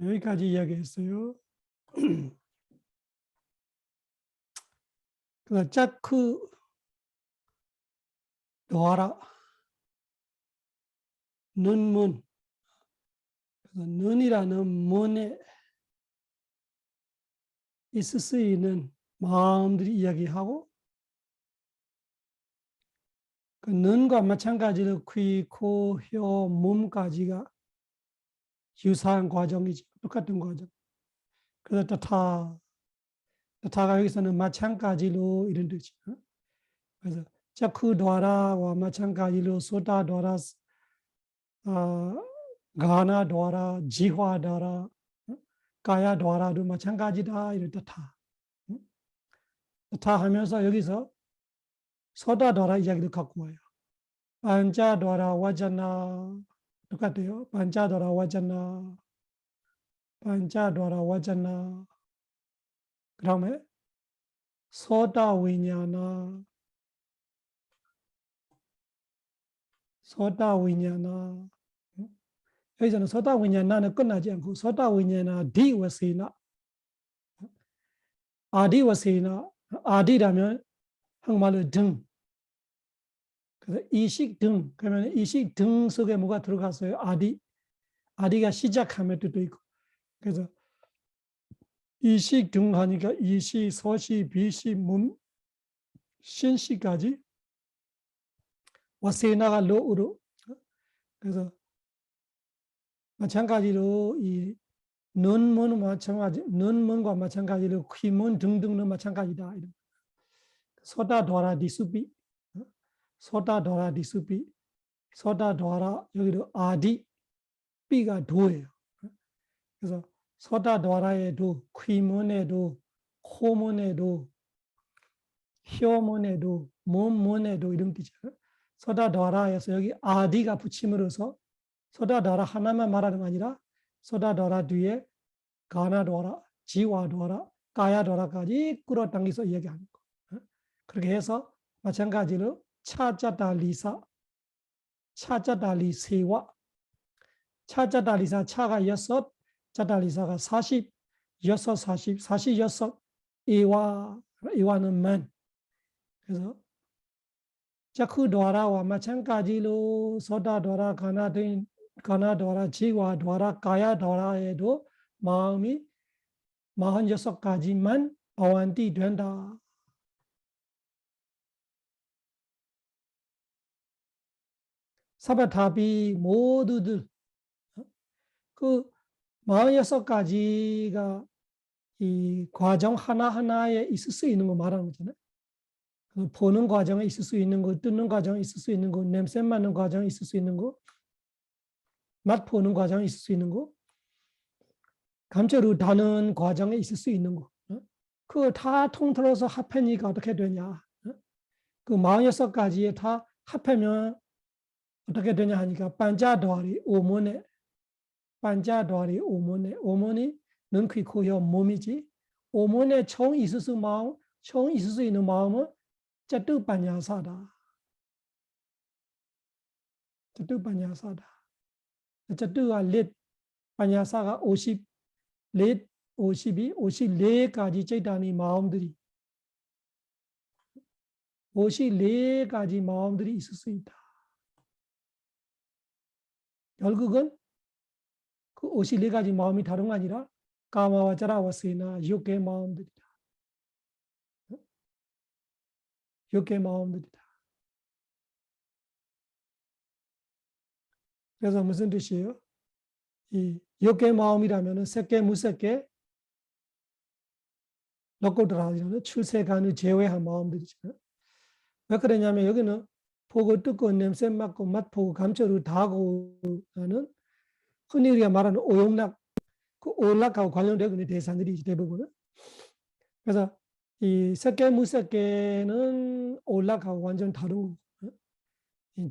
여기까지 이야기했어요. 그 짜크 도하라 눈문, 눈이라는 문에 있을 수 있는 마음들이 이야기하고, 그 눈과 마찬가지로 귀, 코, 혀, 몸까지가 유사한 과정이죠. 똑같은 과정. 그래서 따타가 여기서는 마찬가지로 이런 뜻이죠. 그래서 짜크 도하라와 마찬가지로 소다 도하라, 가나 도하라, 지화 도하라, 가야 도하라도 마찬가지다 이런 따타. 따타 하면서 여기서 소다 도하라 이야기도 갖고 와요. 반자 도하라 와자나 똑같아요. 반자 도하라 와자나, 반자 도하라 와자나. 그 다음에 소다 위냐나, 소다 위냐나. 여기서는 소다 위냐나는 끝나지 않고 소다 위냐나 디와세나, 아디와세나, 아디라면 한국말로 등. 그래서 이식 등, 그러면 이식 등 속에 뭐가 들어갔어요? 아디. 아디가 시작함의 뜻도 있고. 그래서 이식 등 하니까 이시, 서시, 비시, 문, 신시까지 와세나가 로우로. 그래서 마찬가지로 이 눈문 마찬가지, 눈문과 마찬가지로 귀문 등등은 마찬가지다. 소다 도라 디수비, 소다 도라 디수비, 소다 도라 여기도 아디, 비가 도예요. 그래서 소다 도라의 도, 귀문의 도, 코문의 도, 혀문의 도, 몸문의 도 이런 뜻이죠. 소다 도라에서 여기 아디가 붙임으로써 소다 도라 하나만 말하는 게 아니라 소다 도라 뒤에 가나 도라, 지와 도라, 가야 도라까지 끌어당겨서 이야기하는 거. 그렇게 해서 마찬가지로 차자달리사, 차자달리세와, 차자달리사 차가 6, 자달리사가 40, 6, 40, 46, 이와는 만. 그래서 자크 도라와 마찬가지로 소다 도라, 가나 도라, 지와 도라, 가야 도라에도 마음이 46가지만 바완티 된다. 사바타비 모두들 그 46가지가 이 과정 하나하나에 있을 수 있는 거 말하는 거잖아요. 그 보는 과정에 있을 수 있는 거, 듣는 과정에 있을 수 있는 거, 냄새 맡는 과정에 있을 수 있는 거, 맛 보는 과정에 있을 수 있는 거, 감정으로 다는 과정에 있을 수 있는 거. 그걸 다 통틀어서 합하니까 어떻게 되냐. 그 46가지에 다 합하면 어떻게 되냐 하니까 반자도아리 오모네, 반자도아리 오모네, 오모니 눈, 귀, 코, 혀, 몸이지. 오모네 총 있을 수 마음, 총 있을 수 있는 마음은 짜뚜 반야사다. 짜뚜 반야사다. 짜뚜가 렛, 반야사가 50, 렛 52, 54가지 째다니 마음들이 54가지 마음들이 있을 수 있다. 결국은 그 54가지 마음이 다른 거 아니라 까마와 자라와 세나 6개의 마음들이다. 6개의 마음들이다. 그래서 무슨 뜻이에요? 이 6개의 마음이라면 세개 무세개 넣고들어가는 출세간을 제외한 마음들이죠. 왜 그러냐면 여기는 보고 듣고 냄새 맡고 맛보고 감촉을 다 하고 하는 흔히 우리가 말하는 오용락, 그 오락하고 관련된 대상들이 대부분은. 그래서 이 세계 무세계는 오락하고 완전 다르고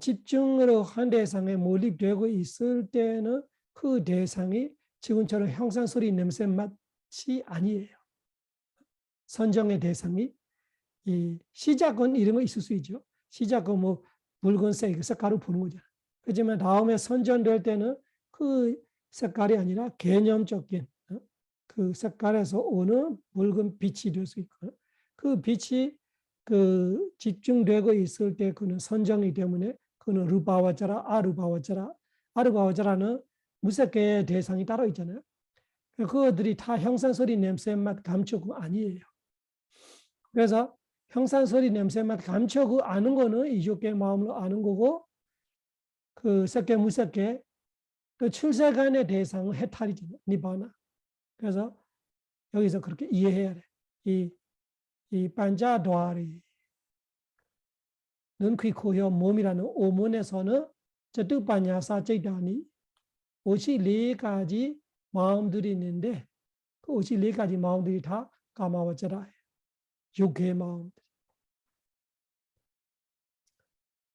집중으로 한 대상에 몰입되고 있을 때는 그 대상이 지금처럼 형상, 소리, 냄새, 맛이 아니에요. 선정의 대상이 이 시작은 이런 거 있을 수 있죠. 시작은 뭐 붉은색, 색깔을 보는 거죠. 하지만 다음에 선정될 때는 그 색깔이 아니라 개념적인 그 색깔에서 오는 붉은 빛이 될 수 있고, 그 빛이 그 집중되고 있을 때 그는 선정이 때문에 그는 루바와자라, 아루바와자라, 아루바와자라는 무색계의 대상이 따로 있잖아요. 그것들이 다 형산소리 냄새맛 감촉 아니에요. 그래서 형산소리 냄새맛 감촉 아는 거는 이족계 마음으로 아는 거고, 그 색계 무색계 그 출세간의 대상은 해탈이잖아요. 니바나. 그래서 여기서 그렇게 이해해야 돼. 이 반자도아리 눈, 귀, 코, 혀, 몸이라는 오문에서는 저뜻반야사 제이다니 54가지 마음들이 있는데 그 54가지 마음들이 다 까마와자라예요. 육의 마음들.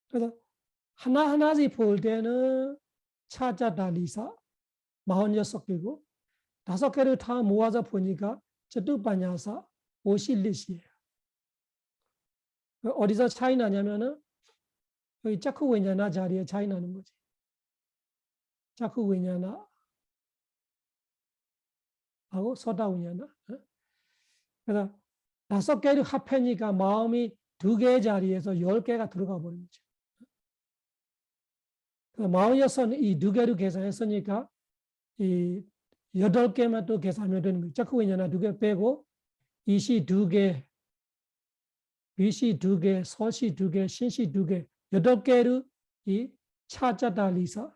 그래서 하나하나씩 볼 때는 차자다리사 46개고 5개를 다 모아서 보니까 저뜻반야사 54이에요. 어디서 차이 나냐면은 여기 자크 왜냐나 자리에 차이 나는 거지. 자크 왜냐나 하고 소다 왜냐나. 그래서 5개를 합해니까 마음이 2개의 자리에서 10개가 들어가 버린 거죠. 46은 이 2개를 계산했으니까 이 8개만 또 계산하면 되는 거죠. 자크 왜냐나 2개 빼고 이시 2개, 비시 2개, 서시 2개, 신시 2개, 8개를 이 차자달리사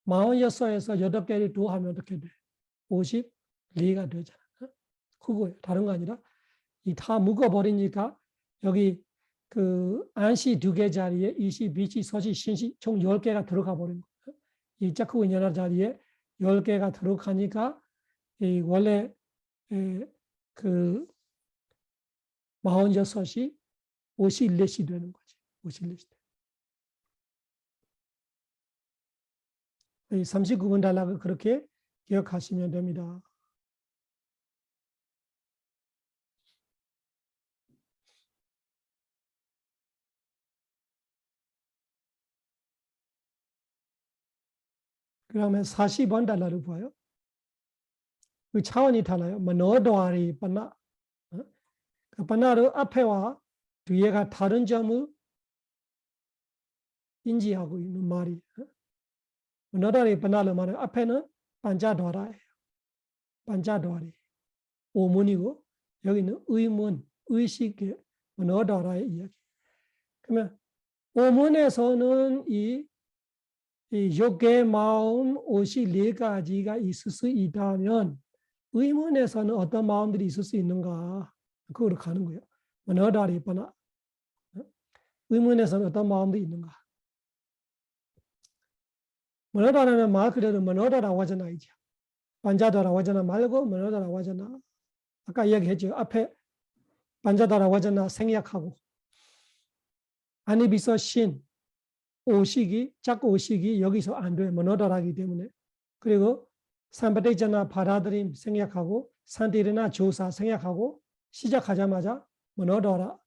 46에서 8개를 더하면 어떻게 돼? 54가 되잖아. 그거예요. 다른 거 아니라 이 다 묶어버리니까 여기 그 안시 2개 자리에 이시, 비시, 서시, 신시 총 10개가 들어가 버린 거예요. 이 자크 위냐나 자리에 10개가 들어가니까 이 원래 그 46이 54시 되는 거지. 54시. 이 39번 단락을 그렇게 기억하시면 됩니다. 그러면 40번 단락을 봐요. 그 차원이 달라요. 머노도아리 빠나. 그 빠나를 앞에와 뒤에가 다른 점을 인지하고 있는 말이. 머노도아리 빠나를 말하면 앞에는 반자도아라예요. 반자도아리. 오문이고 여기는 의문, 의식의 머노도아라의 이야기. 그러면 오문에서는 이 6개의 마음 54가지가 있을 수 있다면 의문에서는 어떤 마음들이 있을 수 있는가? 그거로 가는 거예요. 머너다리 뻔하. 의문에서는 어떤 마음들이 있는가? 머너다라는 말 그대로 머너다라 와잖아이죠. 반자다라 와잖아 말고 머너다라 와잖아. 아까 이야기했죠. 앞에 반자다라 와잖아 생략하고 아니비서 신 오식이 자꾸 오식이 여기서 안 돼. 머너다라기 때문에. 그리고 삼바대자나 받아들임 생략하고 산티르나 조사 생략하고 시작하자마자 머너다라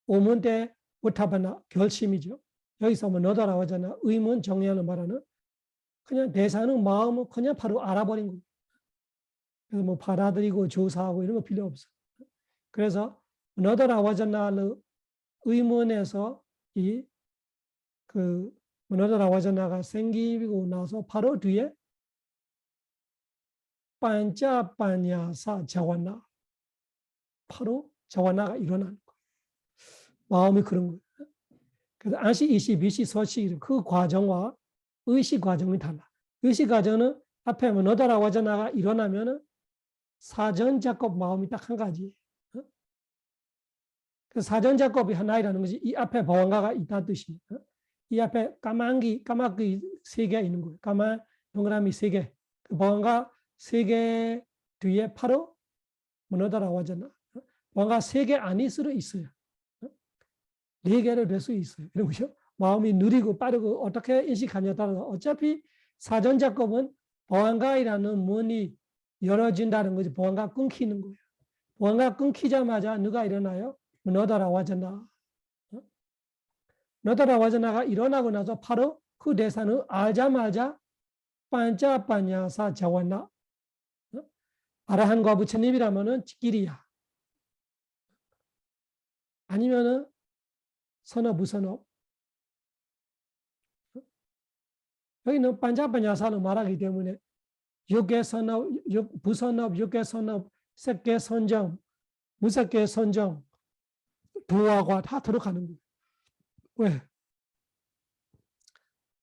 오문 때 우타바나 결심이죠. 여기서 머너다라 하잖아. 의문 정의하는 말하는 그냥 대사는 마음은 그냥 바로 알아버린 거예요. 그래서 뭐 받아들이고 조사하고 이런 거 필요 없어. 그래서 머너다라 하잖아를 의문에서 이 그 머너다라 하잖아가 생기고 나서 바로 뒤에 반자반야사 자완나 바로 자완나가 일어나는 거예요. 마음이 그런 거예요. 그래서 안시, 이시, 비시, 서시 그 과정과 의식 과정이 달라. 의식 과정은 앞에 너다라 와자나가 일어나면은 사전 작업 마음이 딱 한 가지. 그 사전 작업이 하나이라는 것이 이 앞에 보안가가 있다는 뜻이. 이 앞에 까마귀 3개 있는 거예요. 까만 동그라미 3개. 그 보안가 3개 뒤에 바로 너다라 와자나. 보안가 3개 아닐 수도 있어요. 4개를 될 수 있어요. 이런 거죠. 마음이 느리고 빠르고 어떻게 인식하냐에 따라서 어차피 사전 작업은 보안가이라는 문이 열어진다는 거지. 보안가 끊기는 거예요. 보안가 끊기자마자 누가 일어나요? 너다라 와자나. 너다라 와자나가 일어나고 나서 바로 그 대사는 알자마자 반자반야사 자완나. 아라한과 부처님이라면은 끼리야. 아니면은 선업, 무선업. 여기는 반자반야사로 말하기 때문에 육계 선업, 부선업, 육계 선업, 색계 선정, 무색계 선정, 도화과 다 들어가는 거예요. 왜?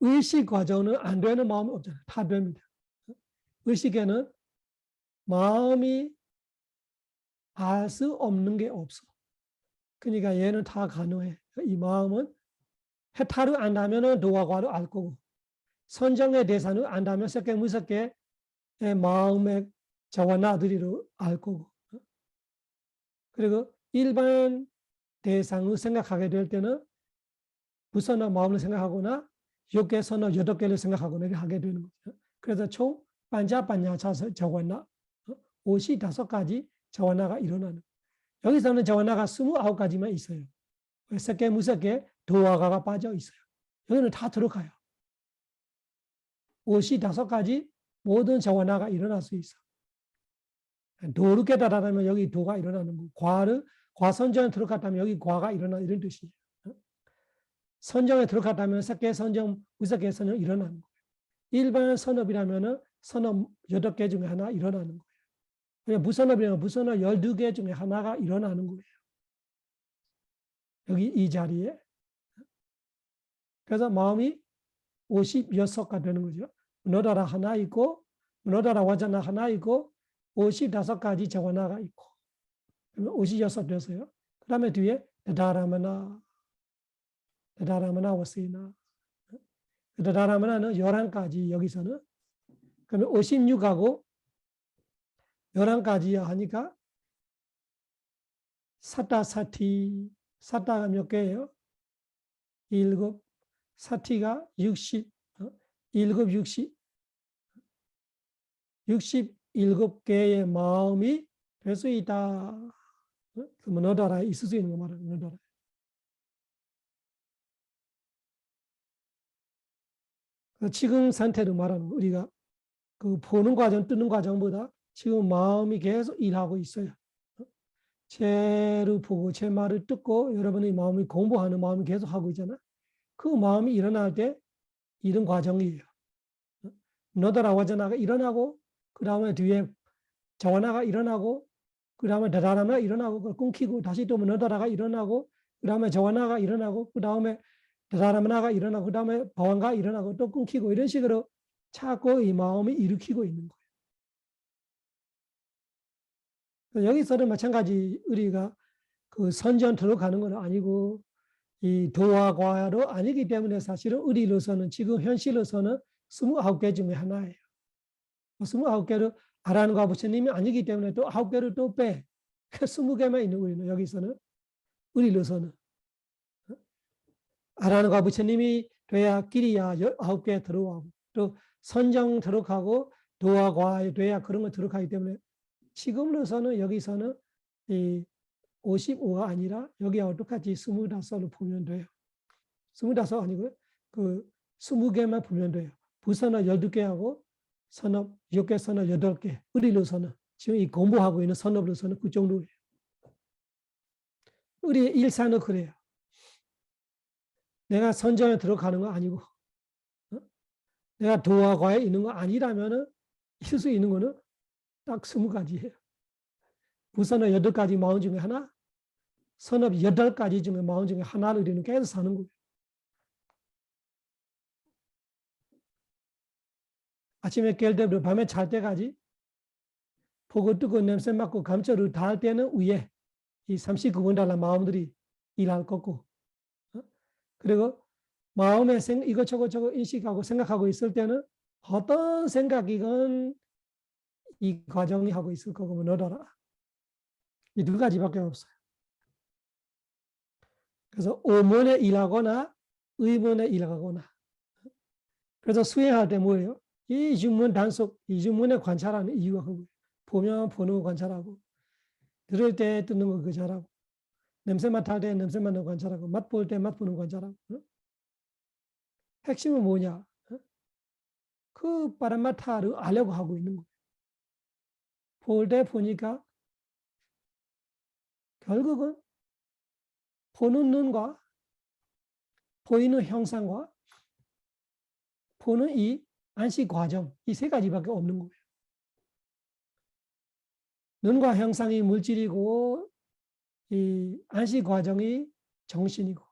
의식 과정은 안 되는 마음이 없잖아요. 다 됩니다. 의식에는 마음이 알 수 없는 게 없어. 그러니까 얘는 다 가능해. 이 마음은 해탈을 안다면 도화과를 알 거고, 선정의 대상을 안다면 색계 무색계 마음의 자와나들이로 알 거고, 그리고 일반 대상을 생각하게 될 때는 부선의 마음을 생각하거나 6개서나 8개를 생각하거나 이렇게 하게 되는 거죠. 그래서 총 반자반야차 자와나 55가지 자와나가 일어나는. 여기서는 자와나가 29가지만 있어요. 색계 무색계 도화가가 빠져 있어요. 여기는 다 들어가요. 55가지 모든 자와나가 일어날 수 있어. 도를 깨달아면 여기 도가 일어나는 거고, 과선정에 들어갔다면 여기 과가 일어나 이런 뜻이에요. 선정에 들어갔다면 색계 선정, 무색계 선정 일어나는 거예요. 일반 선업이라면 선업 8개 중에 하나 일어나는 거예요. 무선업이라면 무선업 12개 중에 하나가 일어나는 거예요. 여기 이 자리에. 그래서 마음이 56가 되는 거죠. 문어다라 하나 있고, 문어다라 와자나 하나 있고, 55가지 자와나가 있고, 56 됐어요. 그 다음에 뒤에 다다라마나 와세나. 다다라마나는 11가지 여기서는. 그러면 56하고 11가지 하니까 사타사티, 사타가 몇 개예요? 7, 사티가 60, 7, 60, 67개의 마음이 될 수 있다. 그러면 너다라에 있을 수 있는 거 말하는 너다라. 지금 상태로 말하는 거, 우리가 그 보는 과정, 뜨는 과정보다 지금 마음이 계속 일하고 있어요. 죄를 보고 제 말을 듣고 여러분의 마음이 공부하는 마음이 계속 하고 있잖아. 그 마음이 일어날 때 이런 과정이에요. 너다라 와자나가 일어나고 그 다음에 뒤에 자와나가 일어나고 그 다음에 다다라가 일어나고 그걸 끊기고 다시 또 너다라가 일어나고 그 다음에 자와나가 일어나고 그 다음에 다다라마나가 일어나고 그 다음에 바완가 일어나고 또 끊기고 이런 식으로 자꾸 이 마음이 일으키고 있는 거예요. 여기서는 마찬가지 우리가 그 선전 들어가는 건 아니고 이 도화과로 아니기 때문에 사실은 우리로서는 지금 현실로서는 29개 중에 하나예요. 29개를 아라한과 부처님이 아니기 때문에 또 9개를 또 빼. 20개만 있는 우리는 여기서는 우리로서는 아라한과 부처님이 돼야 끼리야 9개 들어가고 또 선정 들어가고 도화과에 돼야 그런 거 들어가기 때문에 지금으로서는 여기서는 이 55가 아니라 여기하고 똑같이 25로 보면 돼요. 25 아니고요. 그 20개만 보면 돼요. 부선을 12개하고 선업 6개, 선업 8개. 우리로서는 지금 이 공부하고 있는 선업으로서는 그 정도예요. 우리 일산은 그래요. 내가 선정에 들어가는 거 아니고 내가 도화과에 있는 거 아니라면은 있을 수 있는 거는 딱 20가지예요. 부선을 8가지 마음 중에 하나, 선업 8가지 중에 마음 중에 하나를 우리는 계속 사는 거예요. 아침에 깰 때부터 밤에 잘 때까지 보고 뜨고 냄새 맡고 감정을 다 할 때는 위에 이 39번 달러 마음들이 일할 거고, 그리고 마음에 이것저것 인식하고 생각하고 있을 때는 어떤 생각이건 이 과정이 하고 있을 거고 너더라. 이 2가지밖에 없어요. 그래서 오문에 일하거나 의문에 일하거나. 그래서 수행할 때 뭐예요? 이 육문 단속, 이 육문에 관찰하는 이유가 그거예요. 보면 보는 거 관찰하고, 들을 때 듣는 거 관찰하고, 냄새 맡을 때 냄새 맡는 거 관찰하고, 맛 볼 때 맛 보는 거 관찰하고. 핵심은 뭐냐? 그 파라마타를 알려고 하고 있는 거예요. 볼 때 보니까 결국은 보는 눈과 보이는 형상과 보는 이 안식 과정, 이 세 가지밖에 없는 거예요. 눈과 형상이 물질이고 이 안식 과정이 정신이고,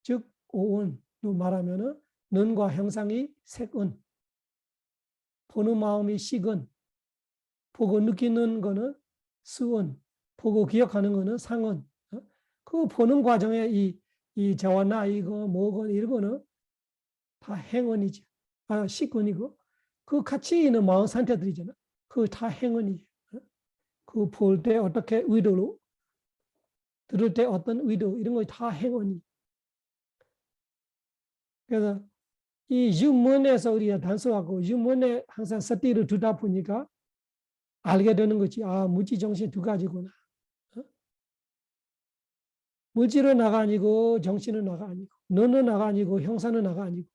즉 오은로 말하면은 눈과 형상이 색은, 보는 마음이 식은, 보고 느끼는 거는 수은, 보고 기억하는 거는 상은. 그 보는 과정에 이 저와나 이거 뭐건 이런 거는 다 행운이죠. 식은이고, 그 같이 있는 마음 상태들이잖아. 그 다 행운이에요. 그 볼 때 어떻게 의도로, 들을 때 어떤 의도, 이런 거 다 행운이. 그래서 이 유문에서 우리가 단서하고 유문에 항상 서티를 두다 보니까 알게 되는 거지. 아, 무지정신 두 가지구나. 물질은 나가 아니고 정신은 나가 아니고, 너는 나가 아니고 형사는 나가 아니고,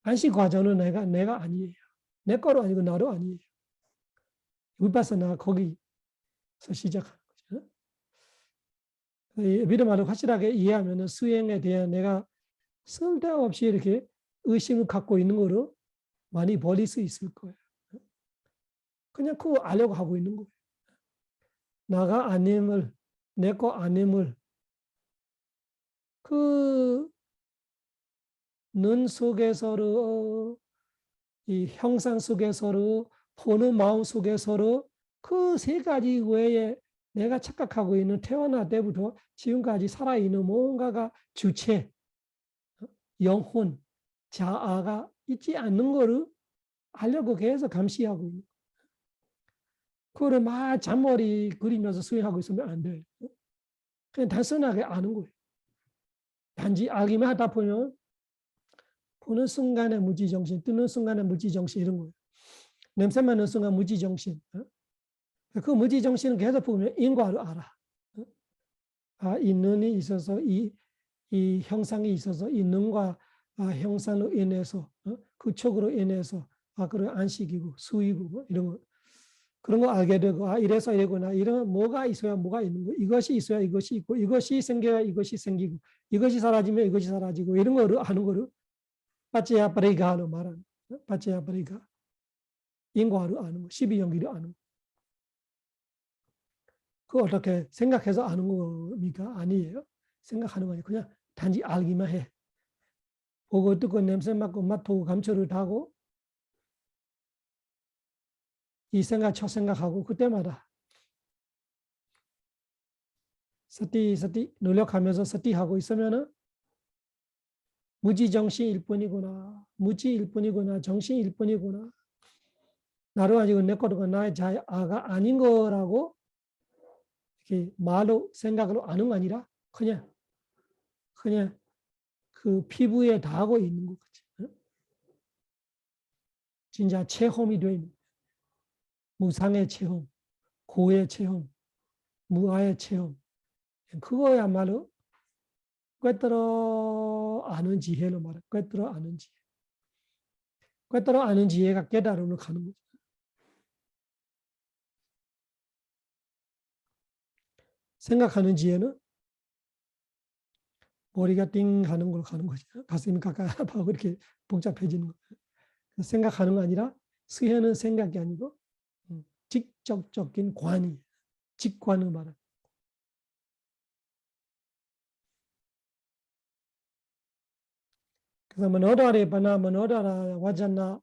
안식 과정은 내가 아니에요. 내 거로 아니고 나로 아니에요. 위파사나 거기서 시작하는 거죠. 믿음을 확실하게 이해하면 수행에 대한 내가 쓸데없이 이렇게 의심을 갖고 있는 거로 많이 버릴 수 있을 거예요. 그냥 그거 알려고 하고 있는 거예요. 나가 아님을, 내 거 아님을, 그 눈 속에서로, 이 형상 속에서로, 보는 마음 속에서로 그 세 가지 외에 내가 착각하고 있는 태어날 때부터 지금까지 살아있는 뭔가가 주체, 영혼, 자아가 있지 않는 거를 하려고 계속 감시하고 있는 거예요. 그거를 막 잔머리 그리면서 수행하고 있으면 안 돼요. 그냥 단순하게 아는 거예요. 단지 알기만 하다 보면 보는 순간에 무지정신, 뜨는 순간에 무지정신 이런 거예요. 냄새 맡는 순간 무지정신. 그 무지정신을 계속 보면 인과를 알아. 아, 이 눈이 있어서 이 형상이 있어서 이 눈과 형상으로 인해서 그 촉으로 인해서 그런 안식이고 수이고 뭐 이런 거 그런 거 알게 되고 이래서 이래구나 이런 뭐가 있어야 뭐가 있는 거 이것이 있어야 이것이 있고 이것이 생겨야 이것이 생기고 이것이 사라지면 이것이 사라지고 이런 거를 아는 거를 빠찌야 빠리가로 말하는 빠찌야 빠리가 인과를 아는 거 12연기를 아는 거 그거 어떻게 생각해서 아는 겁니까? 아니에요. 생각하는 거 아니에요. 그냥 단지 알기만 해. 보고 듣고 냄새 맡고 맡고 감초를 타고 이 생각 저 생각하고 그때마다 서티 노력하면서 서티하고 있으면은 무지정신일 뿐이구나. 무지일 뿐이구나. 정신일 뿐이구나. 나로 가지고 내 거가 나의 자아가 아닌 거라고 이렇게 말로 생각으로 아는 거 아니라 그냥 그 피부에 닿고 있는 것 같지. 진짜 체험이 돼 있는 무상의 체험, 고의 체험, 무아의 체험. 그거야말로 꿰뚫어 아는 지혜로 말해. 꿰뚫어 아는 지혜. 꿰뚫어 아는 지혜가 깨달음으로 가는 거죠. 생각하는 지혜는 머리가 띵 가는 걸로 가는 거죠. 가슴이 가깝하고 이렇게 복잡해지는 거예요. 생각하는 거 아니라 수혜는 생각이 아니고 직접적인 관이 직관을 말하는. 그래서 머노다라 와자나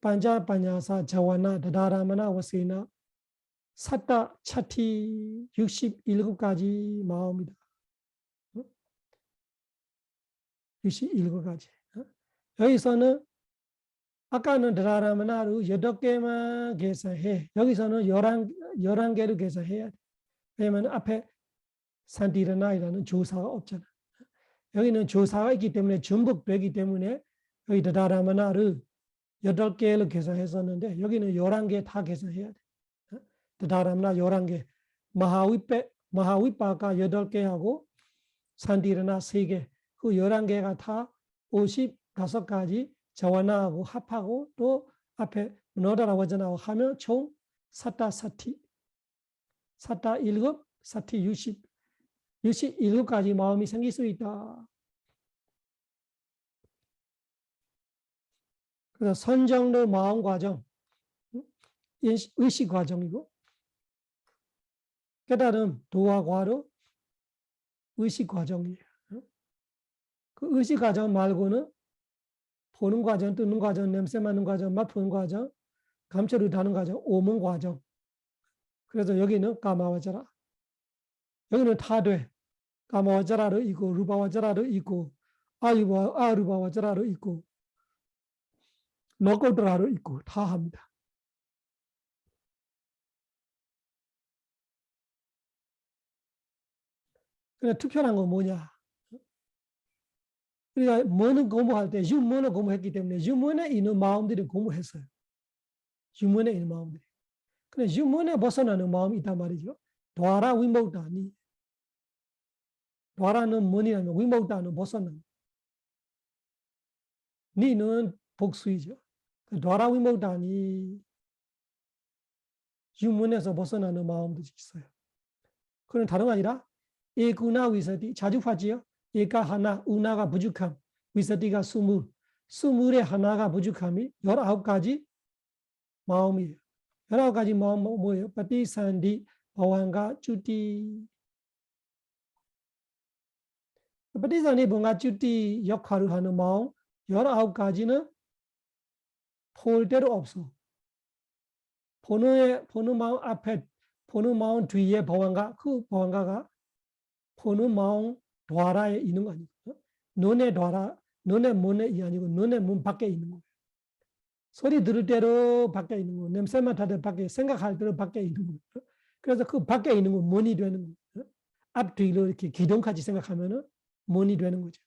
반자 반야사 자와나 다다라마나 와세나 사타 차티 67가지 마음이다. 67가지. 여기서는 아까는 다다라마나로 8개만 계산해. 여기서는 11개를 계산해야 돼. 왜냐면 앞에 산티르나이라는 조사가 없잖아. 여기는 조사가 있기 때문에 전복되기 때문에 여기 다다라마나를 8개를 계산했었는데 여기는 11개 다 계산해야 돼. 다다라마나 11개. 마하위빠가 8개하고 산티르나 3개. 그 11개가 다 55가지 자와나하고 합하고 또 앞에 노다라 와자나하고 하면 총 사타 사티, 사타 1급, 사티 67가지 마음이 생길 수 있다. 그래서 선정도 마음 과정, 의식 과정이고, 깨달음 도와 과로 의식 과정이에요. 그 의식 과정 말고는 보는 과정, 듣는 과정, 냄새 맡는 과정, 맛보는 과정, 감초를 다는 과정, 오문 과정. 그래서 여기는 까마와자라. 여기는 다 돼. 까마와자라도 있고, 루바와자라도 있고, 아루바와자라도 있고, 너거드라도 있고, 다 합니다. 그래, 특별한 건 뭐냐? 우리가 뭐는 공부할 때 유문을 공부했기 때문에 유문에 있는 마음들이 공부했어요. 유문에 있는 마음들이. 근데 유문에 벗어나는 마음이 있단 말이죠. ద్వా라 위목다니. ద్వా라는 뭐냐면 위목다는 벗어나는. 니는 복수이죠. ద్వా라 위목다니. 유문에서 벗어나는 마음들이 있어요. 그건 다른 거 아니라 에구나 위서디 자주 봤지요. 에가 하나, 우나가 부족함, 위서디가 스물의 하나가 부족함이 19가지 마음이에요. 19가지 마음 뭐예요? 파티산디, 바완가, 주티. 파티산디, 바완가, 주티 역할을 하는 마음 19가지는 볼 데도 없어. 보는 마음 앞에, 보는 마음 뒤에 바완가, 그 바완가가 보는 마음 ద్వా라에 있는 거 아니고 눈의 ద్వా라, 눈의 문이 아니고 눈의 문 밖에 있는 거예요. 소리 들을 대로 밖에 있는 거, 냄새 맡을 때 밖에, 생각할 대로 밖에 있는 거. 그래서 그 밖에 있는 거 문이 되는 거예요. 앞뒤로 이렇게 기둥까지 생각하면은 문이 되는 거죠.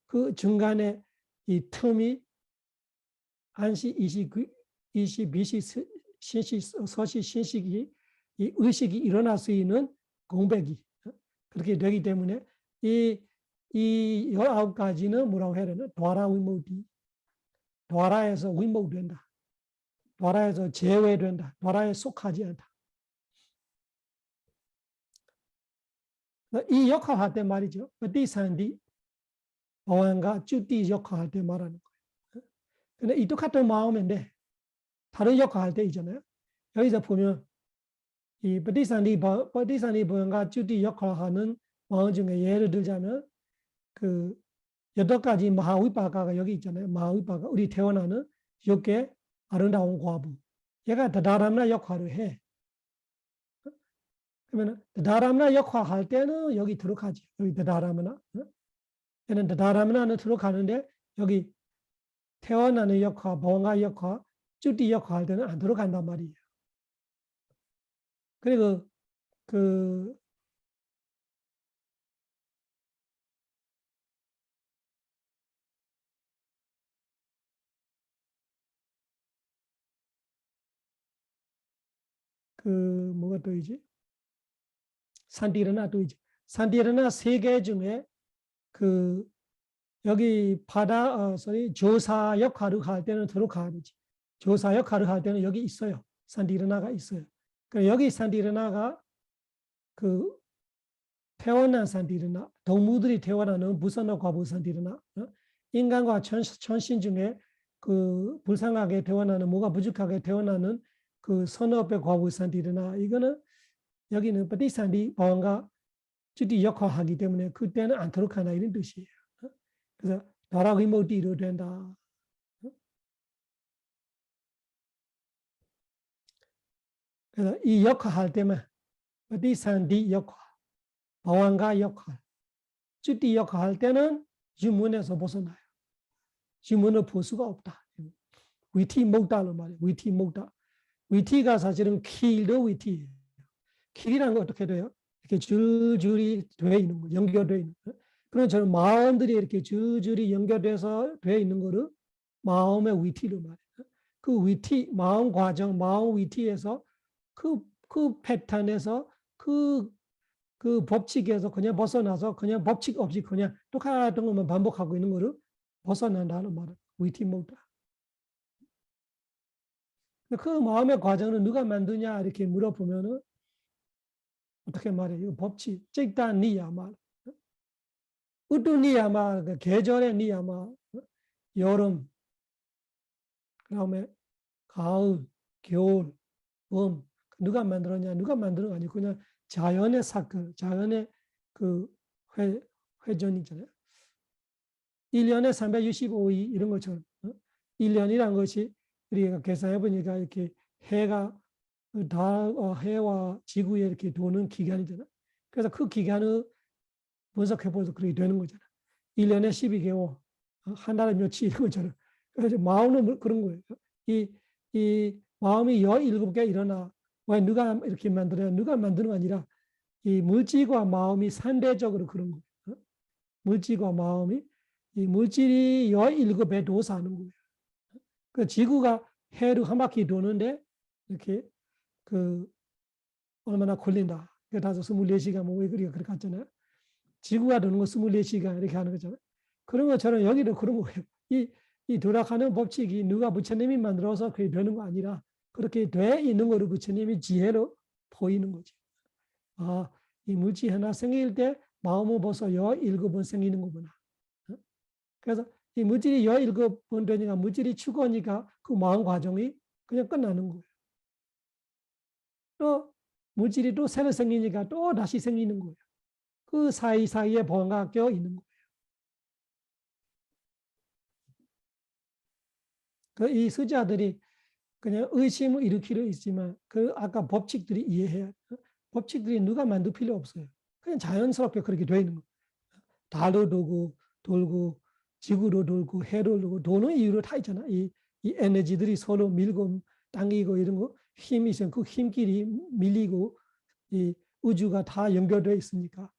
그 중간에 이 틈이 안시, 이시, 이시, 비시, 신시, 서시, 신식이 이 의식이 일어날 수 있는 공백이 그렇게 되기 때문에 이 19가지는 뭐라고 해야 되나? ద్వా라 위목이. ద్వా라에서 위목된다. ద్వా라에서 제외된다. ద్వా라에 속하지 않다. 이 역할 할 때 말이죠. 디산디, 바완가, 쭈띠 역할 할 때 말하는 거예요. 근데 이 똑같은 마음인데 다른 역할 할 때 있잖아요. 여기서 보면 이 디산디, 바완가, 쭈띠 역할하는 마음 중에 예를 들자면 그 8가지 마하위파가가 여기 있잖아요. 마하위파가 우리 태어나는 6개 아름다운 과부. 얘가 다다람나 역할을 해. 그러면 다다람나 역할 할 때는 여기 들어가지. 여기 다다람나. 얘는 다다람나는 들어가는데 여기 태어나는 역할, 바완가 역할, 쭈띠 역할 할 때는 안 들어간단 말이에요. 그리고 뭐가 또 있지? 산티르나 또 있지. 산티르나 3개 중에 여기 조사 역할을 할 때는 들어가야 되지. 조사 역할을 할 때는 여기 있어요. 산티르나가 있어요. 그러니까 여기 산티르나가 태어난 산티르나, 동물들이 태어나는 부선어 과부 산티르나, 인간과 천신 중에 불쌍하게 태어나는, 뭐가 부족하게 태어나는 선어배 과부 산티르나, 이거는 여기는 파티산디 바완가 주디 역할하기 때문에 그때는 않도록 하나 이런 뜻이에요. 그래서 나라기 모티로 된다. 그래서 이 역할할 때만 파티산디 역할, 바완가 역할, 주디 역할할 때는 유문에서 벗어나요. 유문을 볼 수가 없다. 위티 목다로 말이에요. 위티 목다. 위티가 사실은 키도 위티예요. 길이라는 건 어떻게 돼요? 이렇게 줄줄이 돼 있는 거, 연결되어 있는 거. 그런 저는 마음들이 이렇게 줄줄이 연결돼서 돼 있는 거를 마음의 위티로 말해요. 그 위티, 마음 과정, 마음 위티에서 그 패턴에서 그 법칙에서 그냥 벗어나서 그냥 법칙 없이 그냥 똑같은 것만 반복하고 있는 거를 벗어난다는 말은 위티 못다. 그 마음의 과정은 누가 만드냐 이렇게 물어보면은 어떻게 말해? 이거 법칙, 찌다 니야마, 우뚜 니야마, 그 계절의 니야마, 여름, 그다음에 가을, 겨울, 봄. 누가 만들었냐? 누가 만드는 거 아니고 그냥 자연의 사건, 자연의 그 회전이잖아요. 1년에 365일 이런 것처럼 1년이란 것이 우리가 계산해 보니까 이렇게 해가 해와 지구에 이렇게 도는 기간이잖아. 그래서 그 기간을 분석해 보서 그렇게 되는 거잖아. 1년에 12개월, 한 달에 며칠 이런 것처럼. 그래서 마음은 그런 거예요. 이 마음이 17개 일어나. 왜 누가 이렇게 만들어요? 누가 만드는 거 아니라 이 물질과 마음이 상대적으로 그런 거예요. 물질과 마음이 이 물질이 17배 도사하는 거예요. 그 지구가 해로 한 바퀴 도는데 이렇게 그 얼마나 걸린다. 그래서 24시간 뭐 왜 그렇게 갔잖아요. 지구가 도는 거 24시간 이렇게 하는 거잖아요. 그런 것처럼 여기도 그런 거예요. 이 돌아가는 법칙이 누가 부처님이 만들어서 그게 되는 거 아니라 그렇게 돼 있는 거를 부처님이 지혜로 보이는 거지. 아, 이 물질 하나 생길 때 마음을 벌써 17번 생기는 거구나. 그래서 이 물질이 17번 되니까 물질이 죽으니까 그 마음 과정이 그냥 끝나는 거예요. 또 물질이 또 새로 생기니까 또 다시 생기는 거예요. 그 사이사이에 번가 껴 있는 거예요. 이 수자들이 그냥 의심을 일으키려 있지만 그 아까 법칙들이 이해해야 돼요. 법칙들이 누가 만들 필요 없어요. 그냥 자연스럽게 그렇게 되어 있는 거예요. 달도 돌고 지구로 돌고 해로 돌고 도는 이유로 다 있잖아. 이 에너지들이 서로 밀고 당기고 이런 거 힘이 있으면 그 힘끼리 밀리고 이 우주가 다 연결되어 있으니까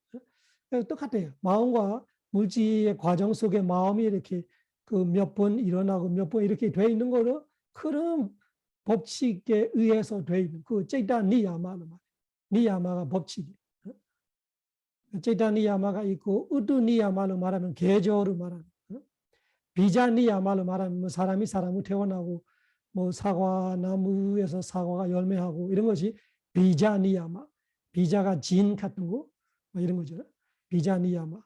똑같아요. 마음과 물질의 과정 속에 마음이 이렇게 그 몇 번 일어나고 몇 번 이렇게 돼 있는 거로 그런 법칙에 의해서 돼 있는 그 찌다 니야마는 말이에요. 니야마가 법칙이에요. 찌다 니야마가 있고 우뚜 니야마로 말하면 계절을 말하는 비자 니야마로 말하면 사람이 사람을 태어나고 뭐 사과 나무에서 사과가 열매하고 이런 것이 비자 니야마. 비자가 진 같은 거 이런 거죠. 비자 니야마.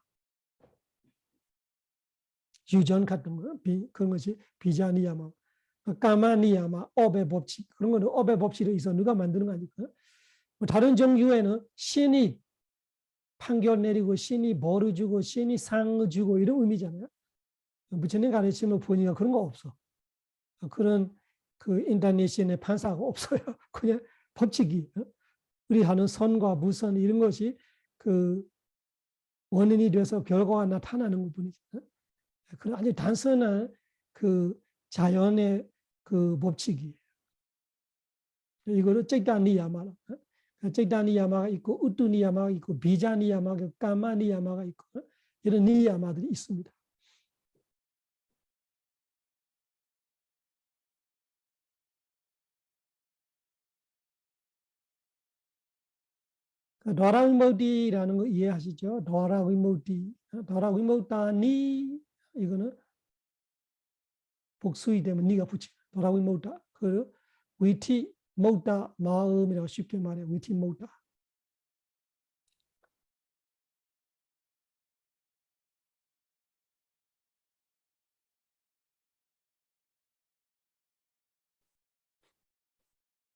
유전 같은 거 그런 것이 비자 니야마. 까마 니야마 업의 법칙 그런 거는 업의 법칙에 있어 누가 만드는 거 아닐까? 다른 종교에는 신이 판결 내리고 신이 벌을 주고 신이 상을 주고 이런 의미잖아요. 부처님 가르침을 보니까 그런 거 없어. 그런 그 인터내셔널 판사가 없어요. 그냥 법칙이 우리 하는 선과 무선 이런 것이 그 원인이 돼서 결과가 나타나는 것뿐이죠. 그런 아주 단순한 그 자연의 그 법칙이에요. 이거를 찌다니야마, 찌다니야마가 있고 우뚜니야마가 있고 비자니야마가 있고 까마니야마가 있고 이런 니야마들이 있습니다. 도라위모디라는 거 이해하시죠? 도라위모디, 도라위모다니 이거는 복수이 되면 니가 붙이 도라위모다. 그 위티 모다 마음이라고 쉽게 말해 위티 모다.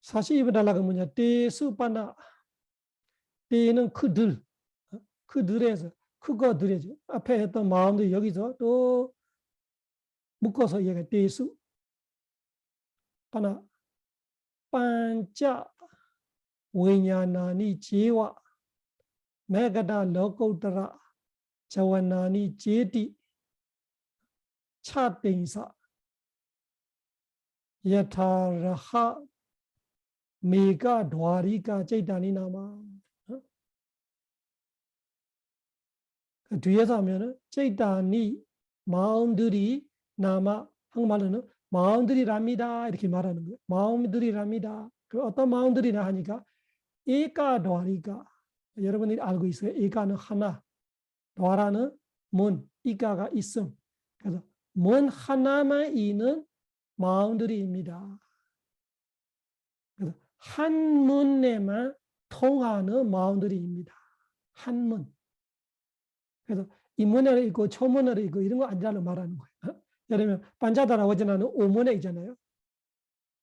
사실 이브달라가 뭐냐? 떼수바나 떼는 그들에서 그거들이죠. 앞에 했던 마음도 여기서 또 묶어서 얘가 떼수 바나 반자 위냐나니 제와 메가다 로코트라 자와나니 제티 차땡사 야타라하 메가 드와리가 제이다니 나마 뒤에서 하면은 제이다니 마음들이 나마 한국말로는 마음들이랍니다 이렇게 말하는 거예요. 마음들이랍니다. 그 어떤 마음들이나 하니까 에까 드와리가 여러분이 알고 있어요. 에까는 하나, 드와라는 문, 이까가 있음. 그래서 문 하나만 있는 마음들입니다. 그래서 한 문에만 통하는 마음들입니다. 한 문. 그래서 이 문을 읽고 초문을 읽고 이런 거 아니라는 말하는 거예요. 예를 들면 반자다라 와전하는 오문에 있잖아요.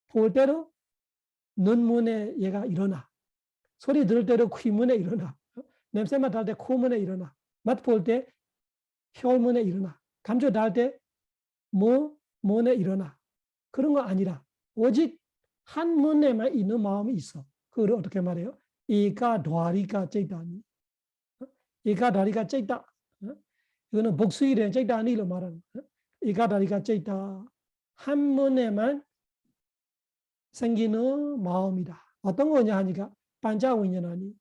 볼 때로 눈문에 얘가 일어나. 소리 들을 때로 귀문에 일어나. 냄새 맡을 때 코문에 일어나. 맛볼 때 혀문에 일어나. 감정 닿을 때 문에 일어나. 그런 거 아니라 오직 한 문에만 있는 마음이 있어. 그걸 어떻게 말해요? 이가 도리가 째다니. 이가 도리가 째다. 이거는 복수일에 째다 아니로 말하는 거예요. 이가 도리가 째다. 한 문에만 생기는 마음이다. 어떤 거냐 하니까 반자위냐나니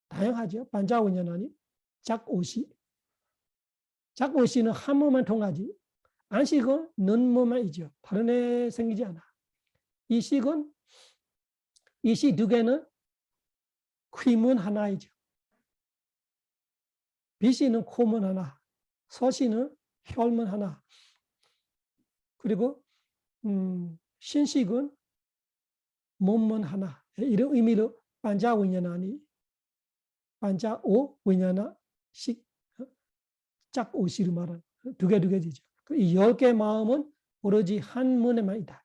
다양하죠. 반자위냐나니 작오시. 작오시는 한 문만 통하지. 안식은 눈문만 있죠. 다른 애 생기지 않아. 이식은 이시 두 개는 귀문 하나이죠. 비시는 코문 하나, 서시는 혈문 하나. 그리고 신식은 몸문 하나. 이런 의미로 반자위냐나니 반자오 위냐나 식 짝오시를 말하는 두 개지죠. 이 10개 마음은 오로지 한 문에만 있다.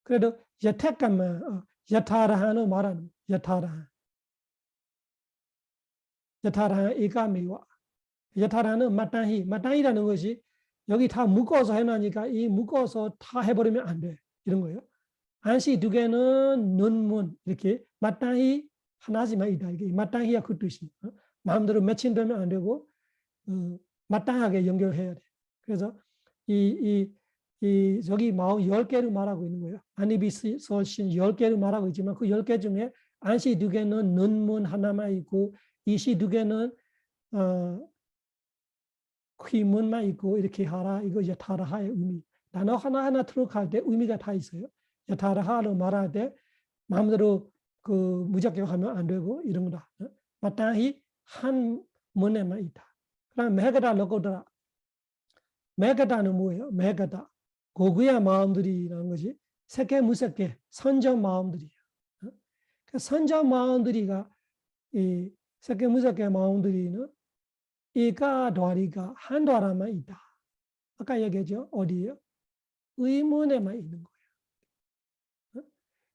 그래도 여태까만 여타라한을 말하는 여타라한. 여타라한 이가미와 여타라한은 마땅히라는 것이 여기 다 묶어서 해놓으니까 이 묶어서 다 해버리면 안 돼. 이런 거예요. 안시 두 개는 눈문 이렇게 마땅히 하나지만 있다. 이게 마땅히야 그 뜻이. 마음대로 매칭되면 안 되고 마땅하게 연결해야 돼. 그래서 저기 마음 10개를 말하고 있는 거예요. 아니비서신 10개를 말하고 있지만 그 10개 중에 안시 두 개는 눈문 하나만 있고 이시 두 개는 귀문만 있고 이렇게 하라. 이거 여타라하의 의미. 단어 하나하나 들어갈 때 의미가 다 있어요. 여타라하로 말할 때 마음대로 그 무작정하면 안 되고 이런 거다. 마땅히 한 문에만 있다. 그다음 메가다 로고다라. 메가다는 뭐예요? 메가다. 고구야 마음들이라는 것이 세계 무색계 선정 마음들이에요. 그 선정 마음들이가 이 세계 무색계 마음들이는 이가 도리가 한 도라만 있다. 아까 얘기했죠? 어디예요? 의문에만 있는 거예요.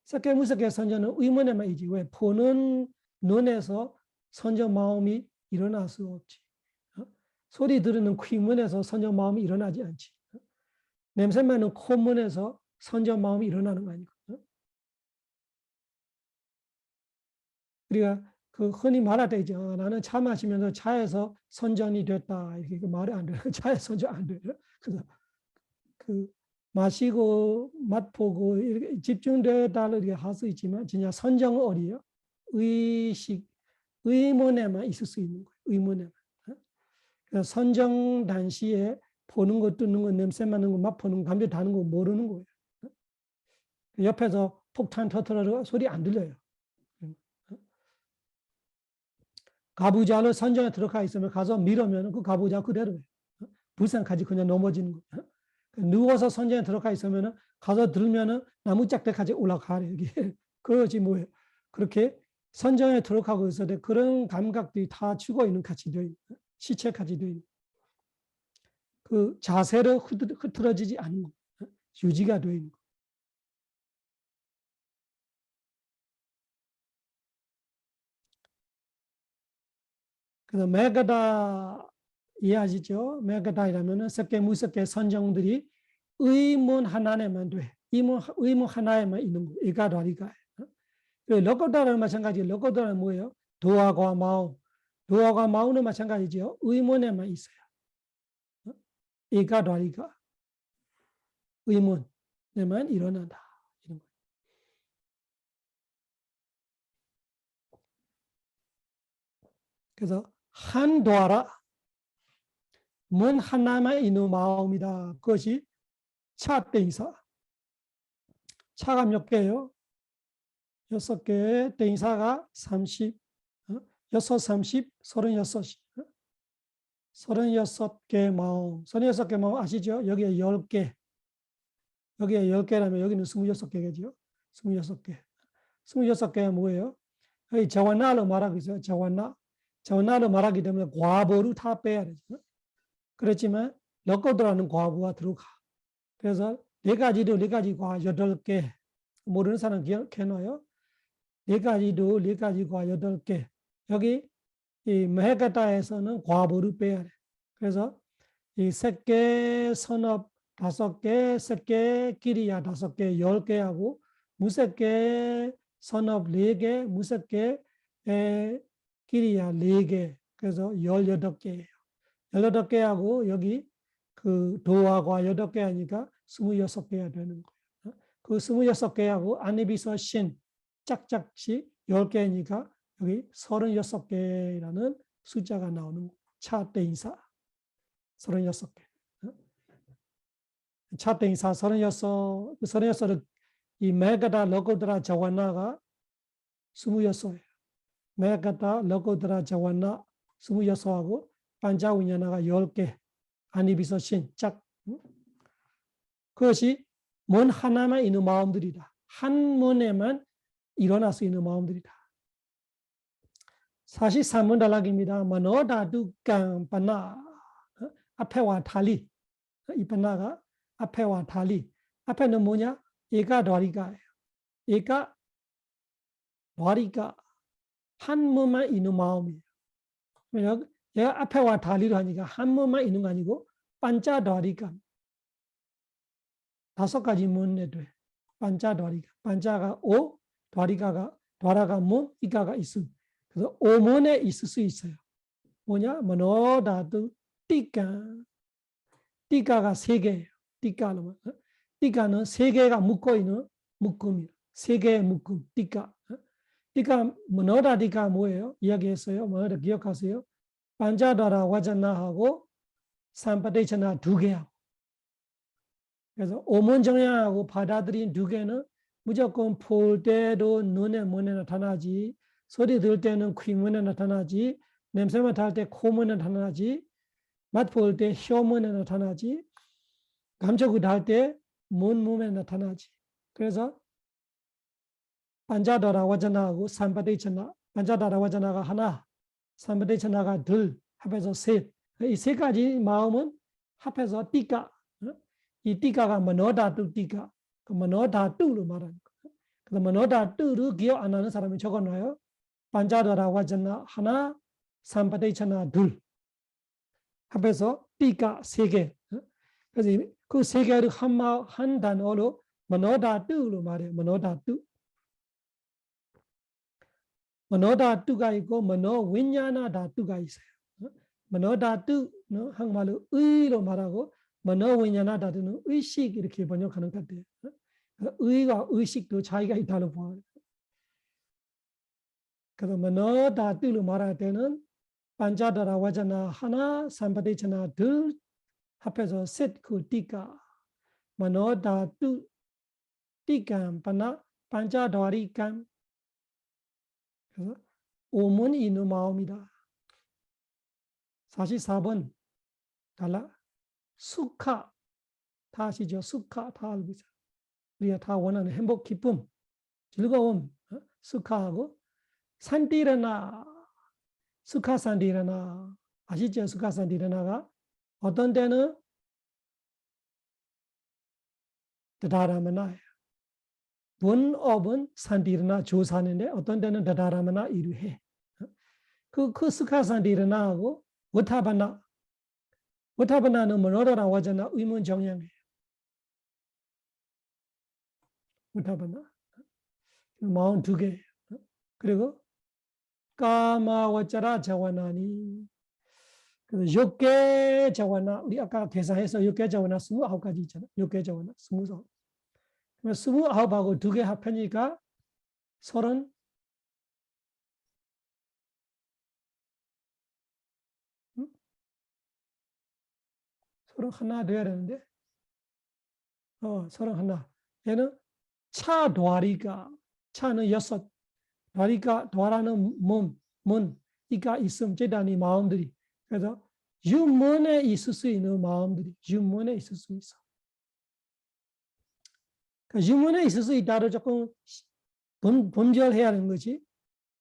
세계 무색계 선정은 의문에만 있지. 왜? 보는 눈에서 선정 마음이 일어날 수 없지. 소리 들으는 귀문에서 선정 마음이 일어나지 않지. 냄새 맡는 콧문에서 선정 마음이 일어나는 거 아니고. 우리가 그 흔히 말할 때 있죠. 나는 차 마시면서 차에서 선정이 됐다. 이렇게 말이 안 돼요. 차에 선정 안 돼요. 그래서 그 마시고 맛보고 이렇게 집중되다를 이렇게 할 수 있지만 진짜 선정은 어디예요? 의식, 의문에만 있을 수 있는 거예요. 의문에만. 선정 당시에 보는 거, 듣는 거, 냄새 맡는 거, 맛보는 거, 감정 다는 거 모르는 거예요. 옆에서 폭탄 터트려도 소리 안 들려요. 가부좌를 선정에 들어가 있으면 가서 밀으면 그 가부좌 그대로예요. 불상까지 그냥 넘어지는 거예요. 누워서 선정에 들어가 있으면 가서 들으면 나무 짝대까지 올라가래. 그것이 뭐예요? 그렇게 선정에 들어가고 있을 때 그런 감각들이 다 죽어 있는 같이 되어 있는 시체까지 되어 있는 그 자세를 흐트러지지 않는 거, 유지가 되어 있는 거. 그래서 메가다 이해하시죠? 메가다이라면은 섭계 무섭계 선정들이 의문 하나에만 돼. 의문 하나에만 있는 거. 이가다리가. 로고다는 마찬가지. 로고다는 뭐예요? 도화과 마음. 도화과 마음은 마찬가지죠. 의문에만 있어요. 이가다리가 의문에만 일어난다. 이런 거. 그래서 한 도하라. 문 하나만 있는 마음이다. 그것이 차대이사. 차가 몇 개예요? 6개. 대이사가 30, 6, 30, 36. 36개 마음. 36개 마음 아시죠? 여기에 10개. 여기에 10개라면 여기는 26개겠죠? 26개. 26개가 뭐예요? 여기 자완나로 말하고 있어요. 자완나. 자완나로 말하기 때문에 과보를 다 빼야 되죠. 그렇지만 럭거드라는 과부가 들어가. 그래서 네 가지도 네 가지 과 8개. 모르는 사람 기억해놔요. 네 가지도 네 가지 과 8개. 여기 이 메헤가타에서는 과보를 빼야 돼. 그래서 이 색개 선업 5개, 색개 기리야 5개, 10개하고 무색개 선업 4개, 무색개 기리야 4개. 그래서 18개예요. 18개하고 여기 그 도화과 8개 하니까 26개가 되는 거예요. 그 26개하고 안입이서 신 짝짝씩 10개니까 여기 36개라는 숫자가 나오는 거예요. 차대인사 36개. 차대인사 36을 이 메가다 로고드라 자완나가 26예요. 메가다 로고드라 자완나 26하고 반자위냐나가 10개. 안입이서 신 짝. 그것이 문 하나만 있는 마음들이다. 한 문에만 일어날 수 있는 마음들이다. 43문 단락입니다. 마노다두 깡파나 앞에와 달리 이 파나가 앞에와 달리 앞에는 뭐냐? 에가 도리가예요. 에가 도리가 한 문만 있는 마음이에요. 얘가 앞에와 달리로 하니까 한 문만 있는 거 아니고 반자 도리가 5가지 문에 돼. 반자 도리가 반자가 5, 도리가가 문, 이가가 있음. 그래서 5문에 있을 수 있어요. 뭐냐? 마노다두 띠가가 3개예요. 띠가는 3개가 묶어 있는 묶음이에요. 3개의 묶음, 띠가. 띠가 마노다 띠가 뭐예요? 이야기했어요. 마노다 기억하세요? 반자다라 와자나하고 삼파데이차나 2개하고. 그래서 오문정량하고 받아들인 2개는 무조건 볼 때도 눈에 문에 나타나지, 소리 들을 때는 귀 문에 나타나지, 냄새 맡을 때 코 문에 나타나지, 맛볼 때 혀 문에 나타나지, 감촉을 할 때 몸에 나타나지. 그래서 반자다라 와자나하고 삼파데이차나, 반자다라 와자나가 하나, 삼파데이차나가 둘, 합해서 셋. 이 3가지 마음은 합해서 띠가. 이 띠가가 마노다뚜 띠가. 그 마노다뚜로 말하는 거예요. 그래서 마노다뚜를 기억 안 하는 사람이 적어놔요. 반자다라 와자나 하나, 삼파데이차나 둘. 합해서 띠가 3개. 그래서 그 3개를 한 단어로 마노다뚜로 말해요. 마노다뚜. 마노다뚜가 있고 마노윈냐나다뚜가 있어요. 마노다뚜 한국말로 의로 말하고 마노윈냐나다뚜는 의식 이렇게 번역하는 것 같아요. 의와 의식도 차이가 있다고 봐요. 그래서 마노다뚜로 말할 때는 반자다라 와자나 하나, 삼파데이차나 둘, 합해서 셋 그 띠가 마노다뚜 띠감 파나 반자다리감. 그래서 5문 있는 마음이다. 44번 달라 수카 다 아시죠? 수카 다 알고 있어요. 우리가 다 원하는 행복, 기쁨, 즐거움, 수카하고 산디르나 수카 산디르나 아시죠? 수카 산디르나가 어떤 때는 다다라마나예요. 본업은 산디르나 조사하는데 어떤 때는 다다라마나 이루해. 그 수카 산디르나하고 워타바나는 마노다라 와자나 의문정량이에요. 워타바나 마음 2개. 그리고 까마와자라 자와나니 6개 자와나 우리 아까 계산해서 6개 자와나 29가지 있잖아. 6개 자와나 29. 그러면 29하고 2개 합하니까 30 31 돼야 되는데 31. 얘는 차 도아리가 차는 6, 도아리가 도아라는 문 이가 있음 제단이 마음들이. 그래서 유문에 있을 수 있는 마음들이 유문에 있을 수 있어. 그러니까 유문에 있을 수 있다를 조금 범절해야 하는 거지.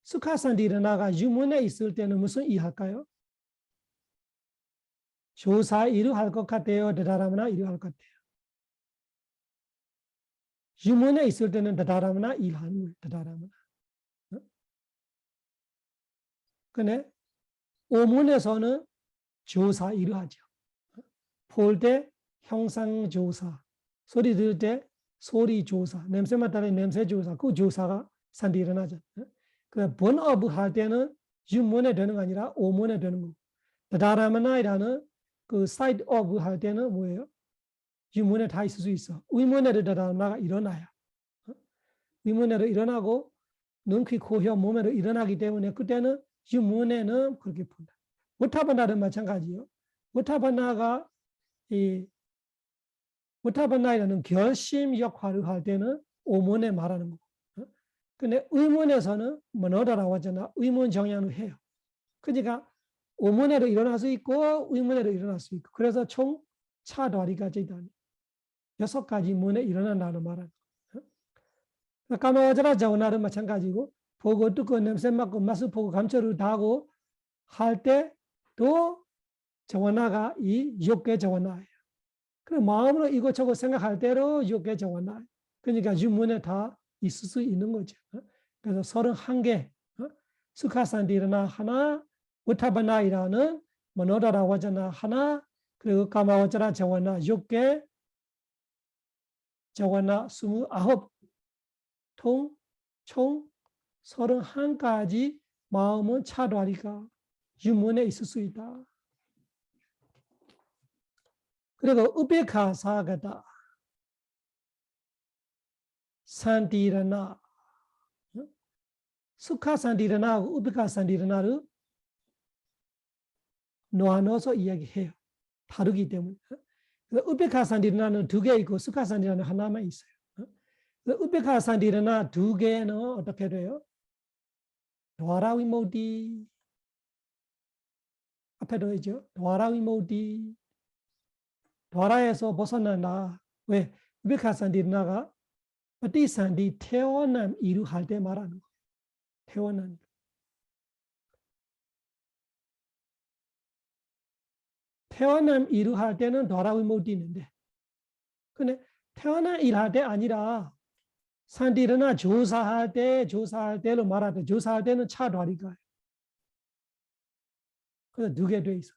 스카산디르나가 유문에 있을 때는 무슨 이할까요? 조사 일을 할 것 같아요. 다다라마나 일을 할 것 같아요. 유문에 있을 때는 다다라마나 일하는 거예요. 다다라마나. 근데 오문에서는 조사 일을 하죠. 볼 때 형상 조사, 소리 들을 때 소리 조사, 냄새 맡을 때 냄새 조사, 그 조사가 산디르나죠. 그 본업 할 때는 유문에 되는 거 아니라 오문에 되는 거고. 다다라마나이라는 그 사이드 업 할 때는 뭐예요? 유문에 다 있을 수 있어. 의문에도 다다라마나가 일어나요. 의문에도 일어나고 눈, 귀, 코, 혀, 몸에도 일어나기 때문에 그때는 유문에는 그렇게 본다. 우타바나는 마찬가지요. 우타바나가 이 우타바나이라는 결심 역할을 할 때는 오문에 말하는 거고. 근데 의문에서는 뭐너다라고 하잖아. 의문 정향을 해요. 그러니까 오문에도 일어날 수 있고 의문에도 일어날 수 있고. 그래서 총 차다리까지 있다니. 6가지 문에 일어난다는 말은. 까마와자라 자원나는 마찬가지고 보고 듣고 냄새 맡고 맛을 보고 감초를 다하고 할 때도 자원나가 이 6개 자원나예요. 그럼 마음으로 이것저것 생각할 때로 6개 자원나. 그러니까 유문에 다 있을 수 있는 거죠. 그래서 31개 스카산디르나 하나, 우타바나이라는 모노다라고 하잖아 하나, 그리고 까마와자라 자원나 6개, 자원나 29, 총 31가지 마음은 차라리가 유문에 있을 수 있다. 그리고 우베카 사가다 산디르나 수카 산디르나하고 우베카 산디르나를 놓아서 이야기해요. 다르기 때문에. 우베카 산디르나는 2개 있고 수카 산디르나는 하나만 있어요. 우베카 산디르나 2개는 어떻게 돼요? 도와라위모디 앞에도 있죠. 도와라위모디 도와라에서 벗어난다. 왜? 우베카 산디르나가ปฏิสันธิ 태어남 이루 할 때 말하는 거. 태어남. 태어남 이루 할 때는 도라위 못 있는데. 근데 태어남 일할 때 아니라 산디르나 조사할 때로 말할 때 조사할 때는 차도리가. 그래서 2개 돼 있어.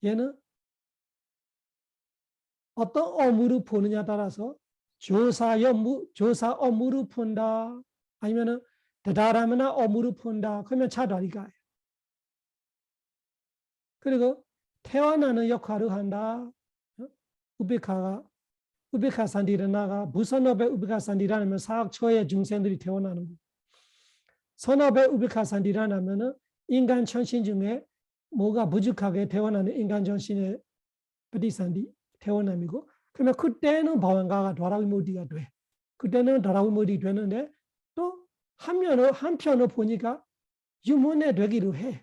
얘는 어떤 업무를 보느냐 따라서 조사 업무를 푼다. 아니면은 다다라마나 업무를 푼다. 그러면 차다리가. 그리고 태어나는 역할을 한다. 우베카 산디르나가 무선업의 우베카 산디라는 사학초의 중생들이 태어나는 거. 선업의 우베카 산디라는 인간 천신 중에 뭐가 부족하게 태어나는 인간 천신의ปฏิ산디 태어남이고, 그러면 그때는 바완가가 도라위모디가 돼. 그때는 도라위모디 되는데 또 한편으로 보니까 유문에 되기로 해.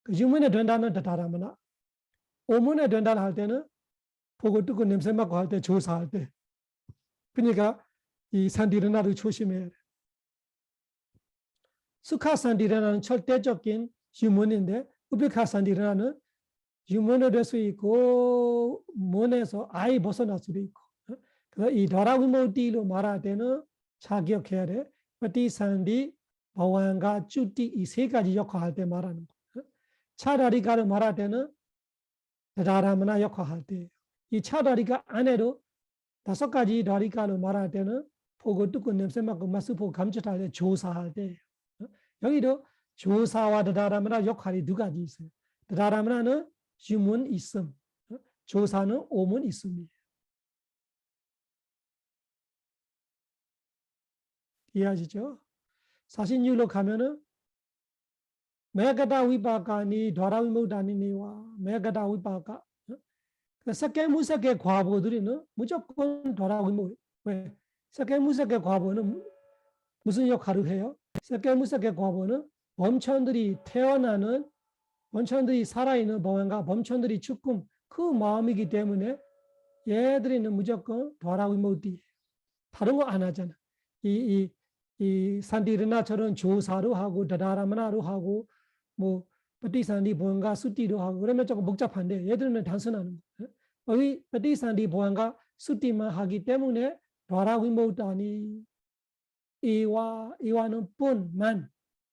그 유문에 된다는 다다라마나, 오문에 된다는 할 때는 보고 듣고 냄새 맡고 할 때 조사할 때. 그러니까 이 산디르나를 조심해야 돼. 수카 산디르나는 절대적인 유문인데 우베카 산디르나는 유문을 될 수 있고 문에서 아예 벗어날 수도 있고. 그래서 이 도라위모디로 말할 때는 잘 기억해야 돼.ปฏิ산디, 바완가, 쭈띠 이 3가지 역할할 때 말하는 거. 차라리가를 말할 때는 다다라마나 역할할 때. 이 차다리가 안에도 5가지 다리가를 말할 때는 보고 듣고 냄새 맡고 맛을 보고 감촉할 때 조사할 때. 여기도 조사와 다다라마나 역할이 2가지 있어요. 다다라마나는 유문 있음, 조사는 오문 있음이에요. 이해하시죠? 사신율로 가면은 메가다 위바가니 도라위무다니니와 메가다 위바가 색개무색의 과보들이는 무조건 도라위무. 왜? 색개무색의 과보는 무슨 역할을 해요? 색개무색의 과보는 범천들이 태어나는 원천들이 살아있는 보안과 범천들이 죽음 그 마음이기 때문에 얘들이는 무조건 도라위모디 다른 거 안 하잖아. 이 산디르나처럼 조사로 하고 다다라마나로 하고 뭐ปฏิ산디 보안과 수띠로 하고 그러면 조금 복잡한데 얘들은 단순한 거. 여기ปฏิ산디 보안과 수띠만 하기 때문에 도라위모다니 이와는 뿐만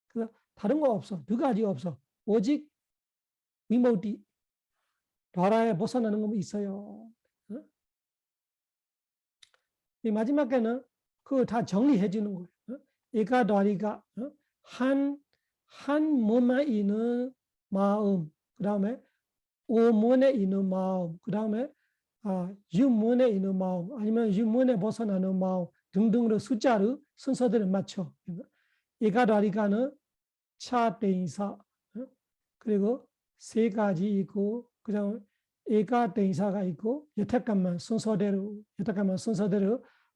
그 다른 거 없어. 두 가지 없어. 오직 위모디 도라에 벗어나는 거 있어요. 이 마지막에는 그거 다 정리해 주는 거예요. 에가도리가 한 몸에 있는 마음, 그 다음에 오문에 있는 마음, 그 다음에 유문에 있는 마음, 아니면 유문에 벗어나는 마음 등등으로 숫자를 순서대로 맞춰. 에가도리가는 차대인사 그리고 세 가지 있고 그 다음에 에가대인사가 있고 여태까지만 순서대로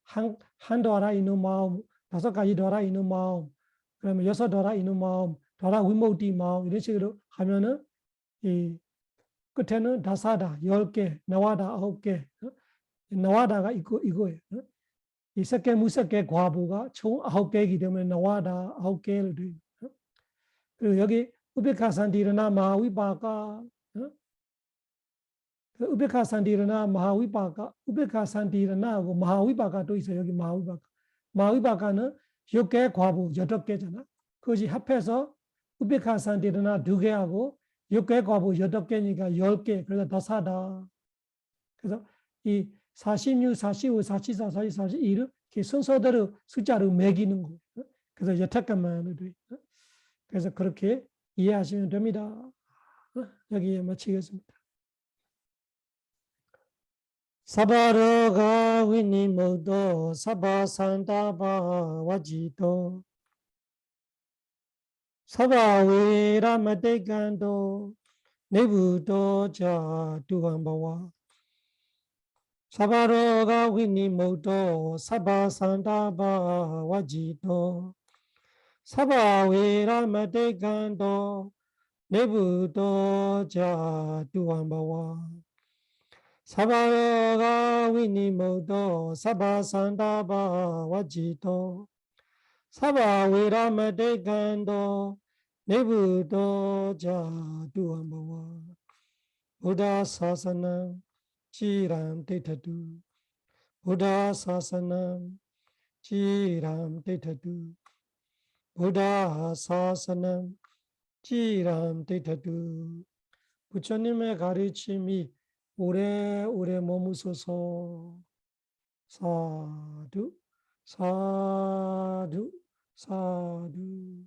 한 도라 있는 마음, 5 가지 도라 있는 마음, 그러면 6 도라 있는 마음, 도라 위모디 마음 이런 식으로 하면은 이 끝에는 다사다 10개, 나와다 9개, 나와다가 있고 이거예요. 이 색개 무색개 과부가 총 9개이기 때문에 나와다 9개를 돼요. 그리고 여기 우베카산디르나 마하위바가 우베카산디르나 마하위바가 우베카산디르나하고 마하위바가 또 있어요. 여기 마하위바가는 6개 과부 8개잖아. 그것이 합해서 우베카산디르나 2개하고 6개 과부 8개니까 10개. 그래서 다사다. 그래서 이 46, 45, 44, 44, 41을 순서대로 숫자로 매기는 거예요. 그래서 여태까지만 돼. 그래서 그렇게 이해하시면 됩니다. 여기에 마치겠습니다. 사바라가 위니모도 사바산다바 와지도 사바웨라마데간도 내부도 자 두간바와 사바라가 위니모도 사바산다바 와지도 사바웨라마데간도 내부도 자 두간바와 사바가 위니모도 사바산다바 와지도 사바웨라마데간도 내부도 자두암바와 부다사사남 지람데타두 부다사사남 지람데타두 부다사사남 지람데타두 부처님의 가르침이 오래오래 머무소서. 사두 사두 사두